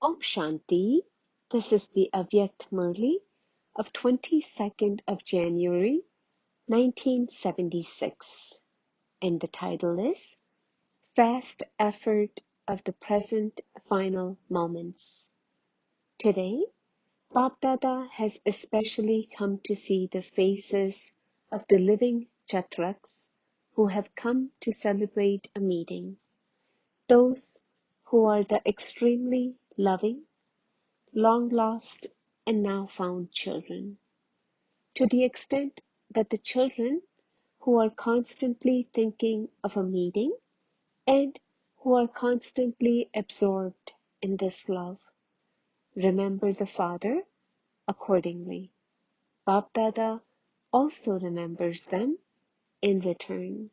Om Shanti. This is the Avyakt Murli of 22nd of January 1976, and the title is Fast Effort of the Present Final Moments. Today, Bapdada has especially come to see the faces of the living Chatraks who have come to celebrate a meeting, those who are the extremely loving, long-lost and now found children, to the extent that the children who are constantly thinking of a meeting and who are constantly absorbed in this love remember the Father accordingly. Bapdada also remembers them in return.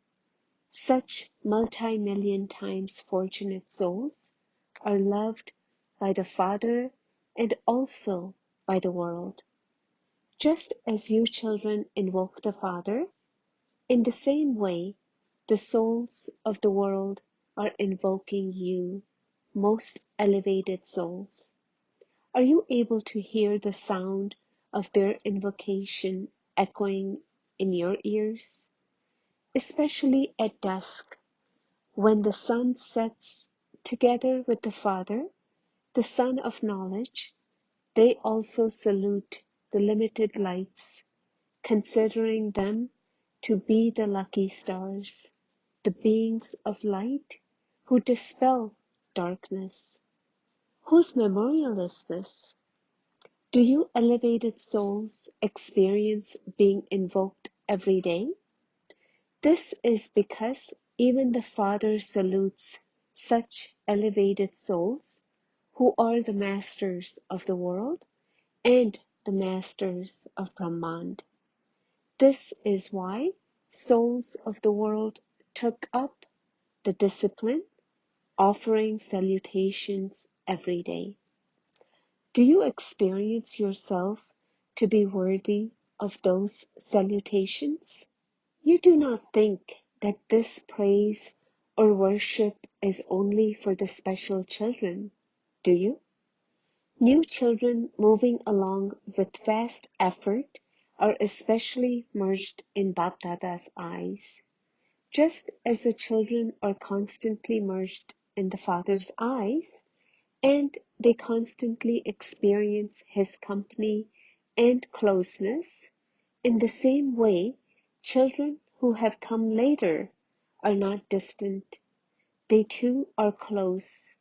Such multi-million times fortunate souls are loved by the Father and also by the world. Just as you children invoke the Father, in the same way the souls of the world are invoking you, most elevated souls. Are you able to hear the sound of their invocation echoing in your ears? Especially at dusk, when the sun sets together with the Father, the Sun of Knowledge, they also salute the limited lights, considering them to be the lucky stars, the beings of light who dispel darkness. Whose memorial is this? Do you elevated souls experience being invoked every day? This is because even the Father salutes such elevated souls who are the masters of the world and the masters of Brahmand. This is why souls of the world took up the discipline, offering salutations every day. Do you experience yourself to be worthy of those salutations? You do not think that this praise or worship is only for the special children, do you? New children moving along with fast effort are especially merged in Bapdada's eyes, just as the children are constantly merged in the Father's eyes, and they constantly experience his company and closeness. In the same way, children who have come later are not distant. They too are close.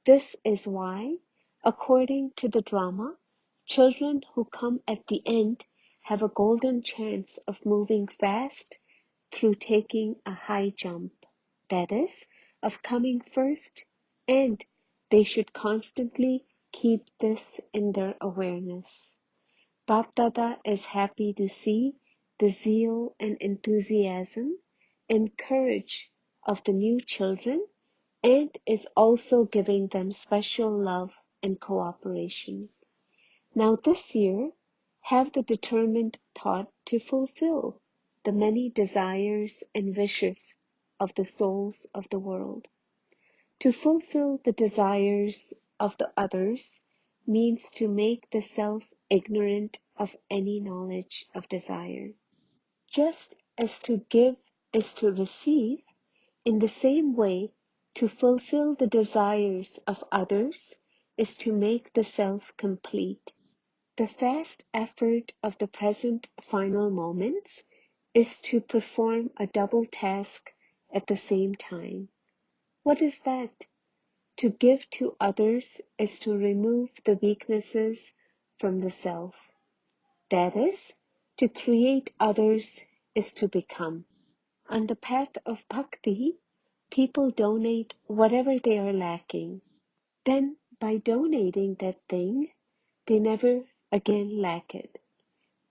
This is why, according to the drama, children who come at the end have a golden chance of moving fast through taking a high jump, that is, of coming first, and they should constantly keep this in their awareness. Bapdada is happy to see the zeal and enthusiasm and courage of the new children and is also giving them special love and cooperation. Now this year, have the determined thought to fulfill the many desires and wishes of the souls of the world. To fulfill the desires of the others means to make the self ignorant of any knowledge of desire. Just as to give is to receive, in the same way, to fulfill the desires of others is to make the self complete. The fast effort of the present final moments is to perform a double task at the same time. What is that? To give to others is to remove the weaknesses from the self. That is, to create others is to become. On the path of bhakti, people donate whatever they are lacking. Then, by donating that thing, they never again lack it.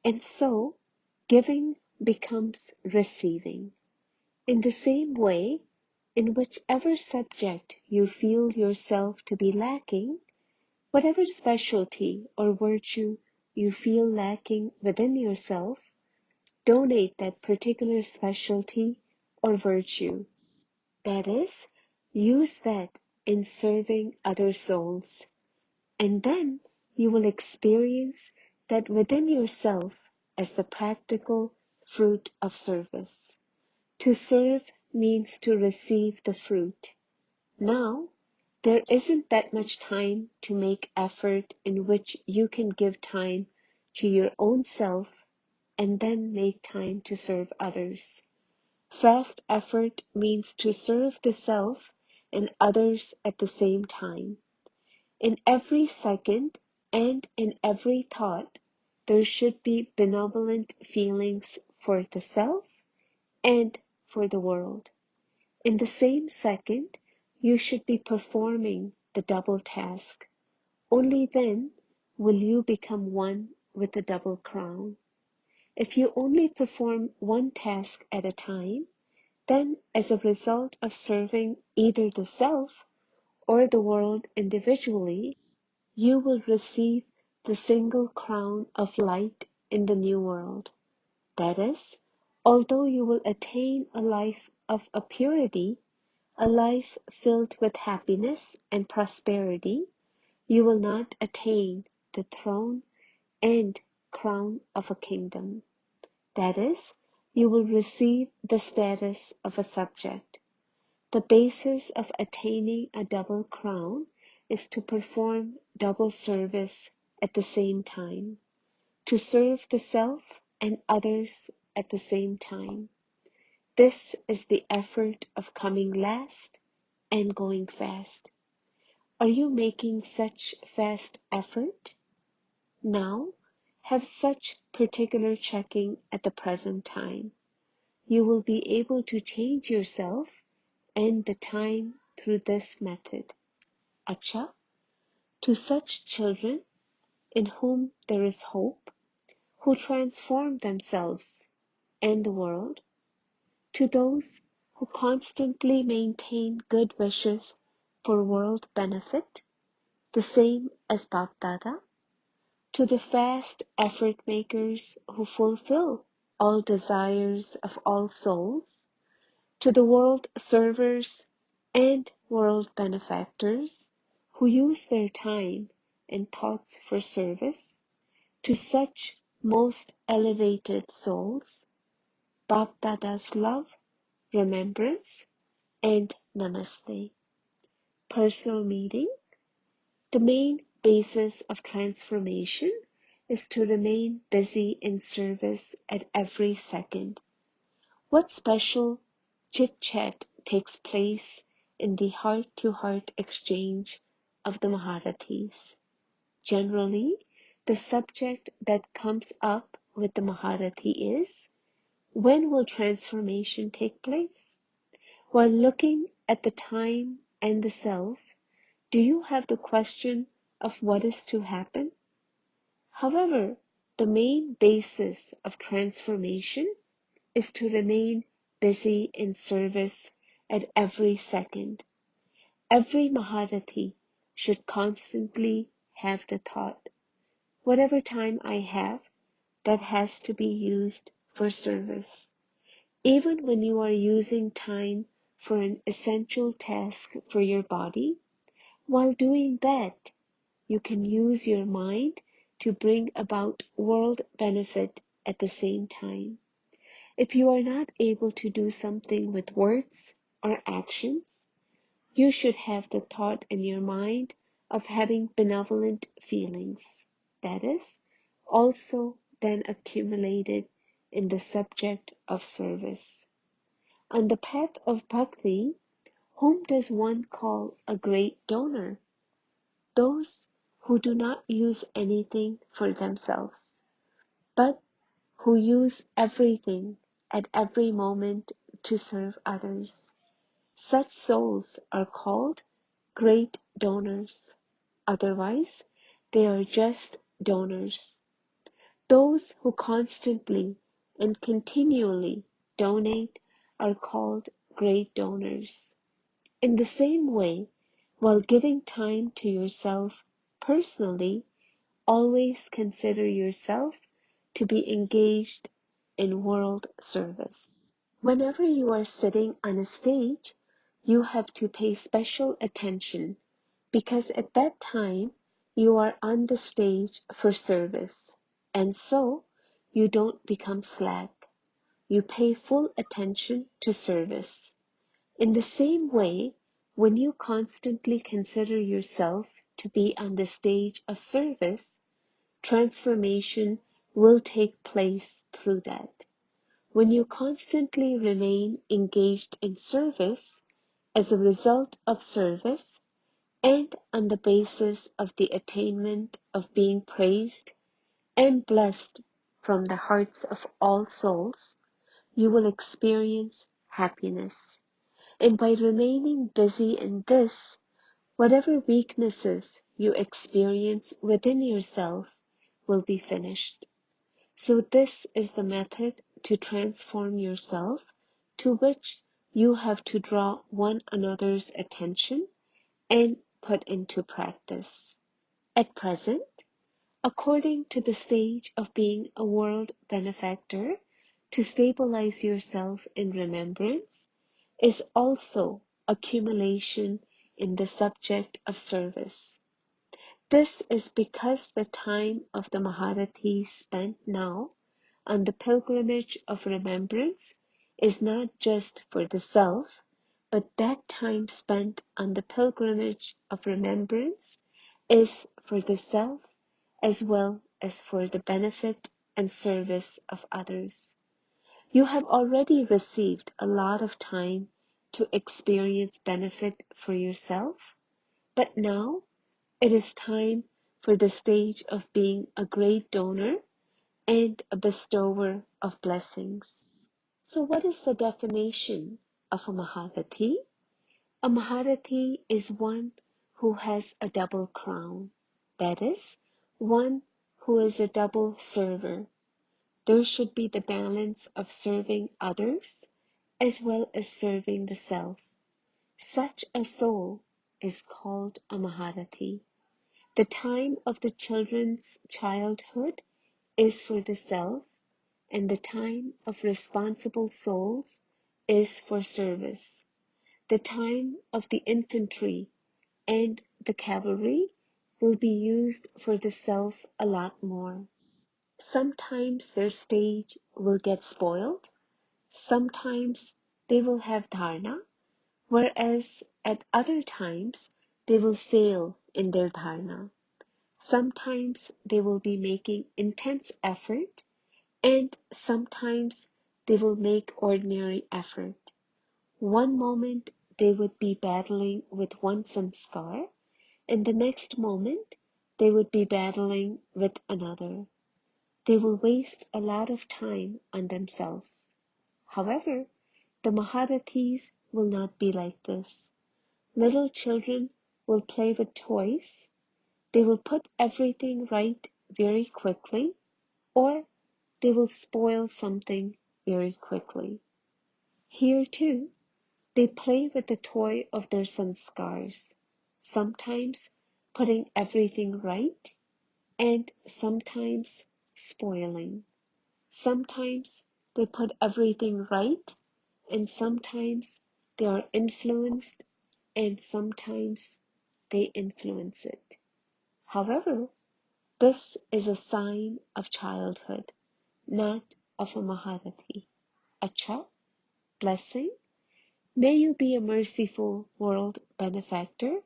And so, giving becomes receiving. In the same way, in whichever subject you feel yourself to be lacking, whatever specialty or virtue you feel lacking within yourself, donate that particular specialty or virtue. That is, use that in serving other souls. And then you will experience that within yourself as the practical fruit of service. To serve means to receive the fruit. Now, there isn't that much time to make effort in which you can give time to your own self and then make time to serve others. Fast effort means to serve the self and others at the same time. In every second and in every thought, there should be benevolent feelings for the self and for the world. In the same second, you should be performing the double task. Only then will you become one with the double crown. If you only perform one task at a time, then as a result of serving either the self or the world individually, you will receive the single crown of light in the new world. That is, although you will attain a life of a purity, a life filled with happiness and prosperity, you will not attain the throne and crown of a kingdom. That is, you will receive the status of a subject. The basis of attaining a double crown is to perform double service at the same time, to serve the self and others at the same time. This is the effort of coming last and going fast. Are you making such fast effort? Now, have such particular checking at the present time. You will be able to change yourself and the time through this method. Acha, to such children in whom there is hope, who transform themselves and the world, to those who constantly maintain good wishes for world benefit, the same as Bap Dada, to the fast effort makers who fulfill all desires of all souls, to the world servers and world benefactors who use their time and thoughts for service, to such most elevated souls, Bap Dada's love, remembrance, and namaste. Personal meeting. The main basis of transformation is to remain busy in service at every second. What special chit-chat takes place in the heart-to-heart exchange of the maharathis? Generally, the subject that comes up with the maharathi is, when will transformation take place? While looking at the time and the self, do you have the question of what is to happen? However, the main basis of transformation is to remain busy in service at every second. Every maharathi should constantly have the thought, whatever time I have, that has to be used for service. Even when you are using time for an essential task for your body, while doing that, you can use your mind to bring about world benefit at the same time. If you are not able to do something with words or actions, you should have the thought in your mind of having benevolent feelings. That is, also then accumulated in the subject of service. On the path of bhakti, whom does one call a great donor? Those who do not use anything for themselves, but who use everything at every moment to serve others. Such souls are called great donors. Otherwise, they are just donors. Those who constantly and continually donate are called great donors. In the same way, while giving time to yourself personally, always consider yourself to be engaged in world service. Whenever you are sitting on a stage, you have to pay special attention because at that time You are on the stage for service, and so you don't become slack. You pay full attention to service. In the same way, when you constantly consider yourself to be on the stage of service, transformation will take place through that. When you constantly remain engaged in service as a result of service and on the basis of the attainment of being praised and blessed from the hearts of all souls, you will experience happiness. And by remaining busy in this, whatever weaknesses you experience within yourself will be finished. So this is the method to transform yourself, to which you have to draw one another's attention and put into practice. At present, according to the stage of being a world benefactor, to stabilize yourself in remembrance is also accumulation in the subject of service. This is because the time of the maharathi spent now on the pilgrimage of remembrance is not just for the self, but that time spent on the pilgrimage of remembrance is for the self as well as for the benefit and service of others. You have already received a lot of time to experience benefit for yourself, but now it is time for the stage of being a great donor and a bestower of blessings. So what is the definition of a maharathi? A maharathi is one who has a double crown. That is, one who is a double server. There should be the balance of serving others as well as serving the self. Such a soul is called a maharathi. The time of the children's childhood is for the self, and the time of responsible souls is for service. The time of the infantry and the cavalry will be used for the self a lot more. Sometimes their stage will get spoiled, sometimes they will have dharna, whereas at other times they will fail in their dharna. Sometimes they will be making intense effort, and sometimes they will make ordinary effort. One moment they would be battling with one samskar, and the next moment they would be battling with another. They will waste a lot of time on themselves. However, the maharathis will not be like this. Little children will play with toys. They will put everything right very quickly, or they will spoil something very quickly. Here too, they play with the toy of their sanskars, sometimes putting everything right and sometimes spoiling. Sometimes they put everything right and sometimes they are influenced and sometimes they influence it. However, this is a sign of childhood, not of a maharathi. Acha, blessing. May you be a merciful world benefactor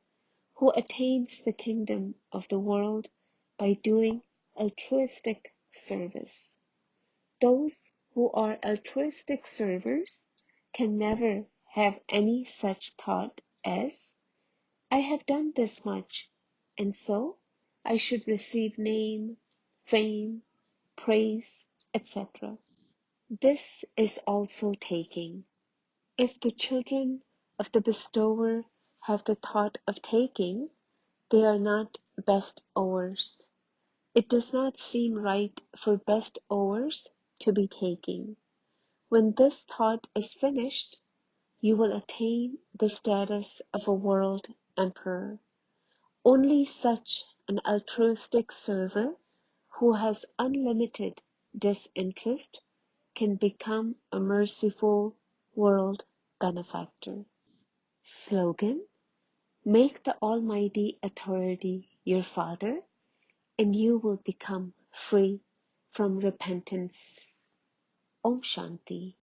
who attains the kingdom of the world by doing altruistic service. Those who are altruistic servers can never have any such thought as, I have done this much, and so I should receive name, fame, praise, etc. This is also taking. If the children of the bestower have the thought of taking, they are not bestowers. It does not seem right for bestowers to be taking. When this thought is finished, you will attain the status of a world emperor. Only such an altruistic server who has unlimited disinterest can become a merciful world benefactor. Slogan: Make the Almighty Authority your Father, and you will become free from repentance. Om Shanti.